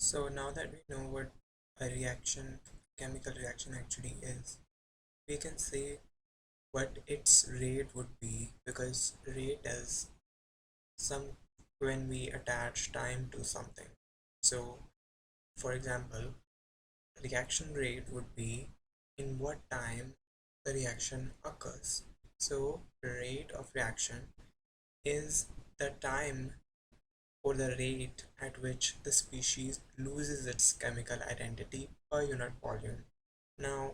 So now that we know what a reaction, chemical reaction actually is, we can say what its rate would be, because rate is some when we attach time to something. So for example, reaction rate would be in what time the reaction occurs. So rate of reaction is the time or the rate at which the species loses its chemical identity per unit volume. Now,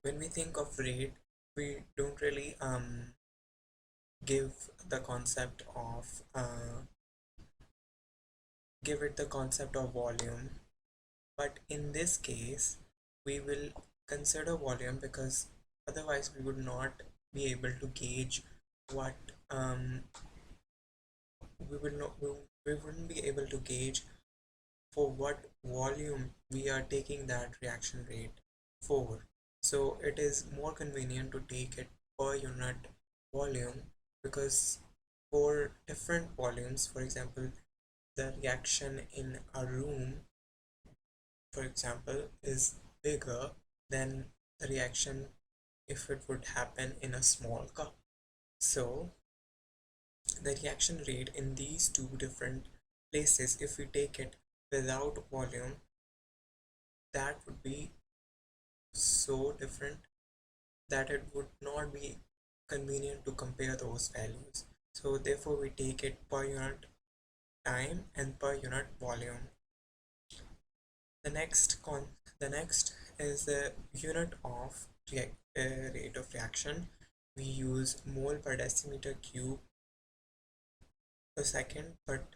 when we think of rate, we don't really give the concept of give it the concept of volume, but in this case, we will consider volume because otherwise we would not be able to gauge what we will not we wouldn't be able to gauge for what volume we are taking that reaction rate for. So it is more convenient to take it per unit volume, because for different volumes, for example, the reaction in a room, for example, is bigger than the reaction if it would happen in a small cup. So the reaction rate in these two different places, if we take it without volume, that would be so different that it would not be convenient to compare those values. So therefore we take it per unit time and per unit volume. The next is the unit of rate of reaction. We use mole per decimeter cube per second, but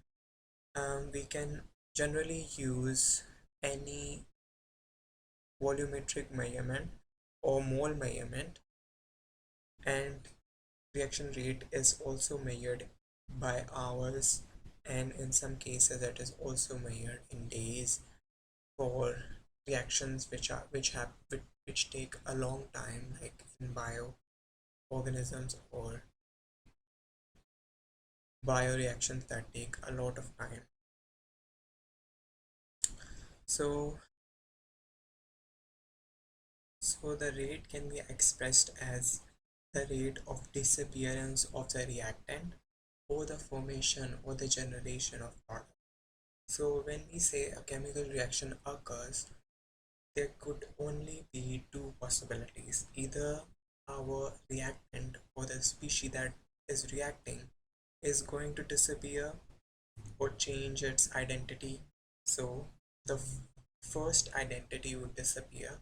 we can generally use any volumetric measurement or mole measurement, and reaction rate is also measured by hours, and in some cases it is also measured in days for reactions which take a long time, like in bioorganisms or bioreactions that take a lot of time. So the rate can be expressed as the rate of disappearance of the reactant or the formation or the generation of product. So when we say a chemical reaction occurs, there could only be two possibilities. Either our reactant or the species that is reacting is going to disappear or change its identity. So the first identity would disappear,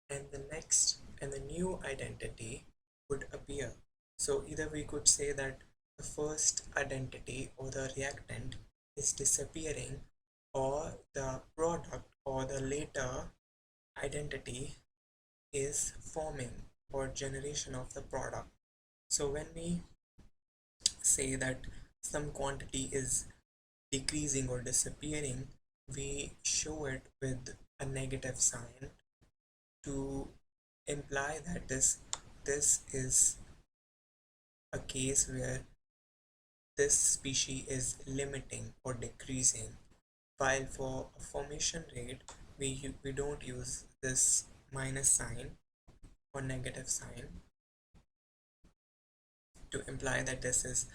and the new identity would appear. So either we could say that the first identity or the reactant is disappearing, or the product or the later identity is forming, or generation of the product. So when we say that some quantity is decreasing or disappearing, we show it with a negative sign to imply that this is a case where this species is limiting or decreasing, while for a formation rate we don't use this minus sign or negative sign to imply that this is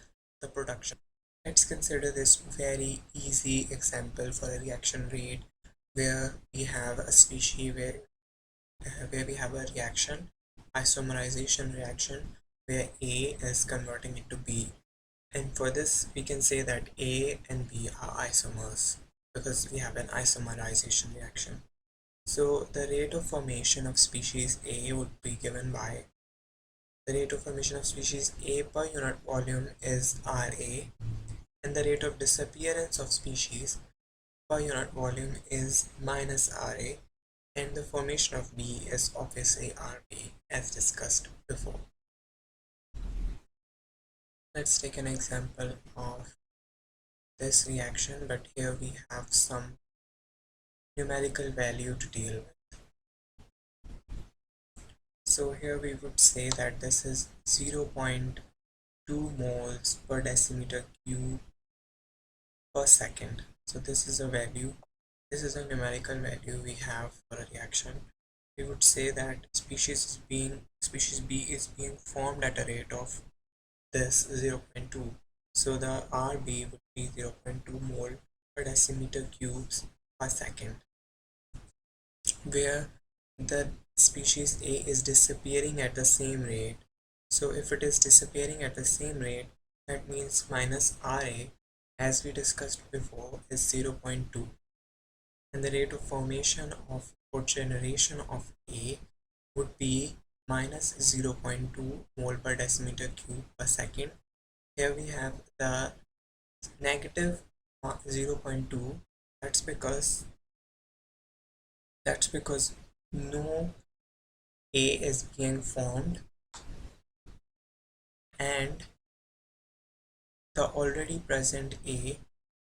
the production. Let's consider this very easy example for a reaction rate where we have a species where we have a reaction, isomerization reaction, where A is converting into B. And for this, we can say that A and B are isomers because we have an isomerization reaction. So the rate of formation of species A would be given by the rate of formation of species A per unit volume is Ra, and the rate of disappearance of species per unit volume is minus Ra, and the formation of B is obviously Rb as discussed before. Let's take an example of this reaction, but here we have some numerical value to deal with. So here we would say that this is 0.2 moles per decimeter cube per second. So this is a value this is a numerical value we have for a reaction, we would say that species B is being formed at a rate of this 0.2. So the RB would be 0.2 mole per decimeter cubes per second, where the species A is disappearing at the same rate. So if it is disappearing at the same rate, that means minus RA, as we discussed before, is 0.2, and the rate of formation of or generation of A would be minus 0.2 mole per decimeter cube per second. Here we have the negative 0.2. That's because no A is being formed and the already present A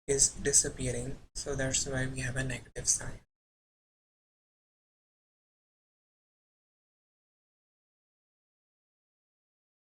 is disappearing, so that's why we have a negative sign.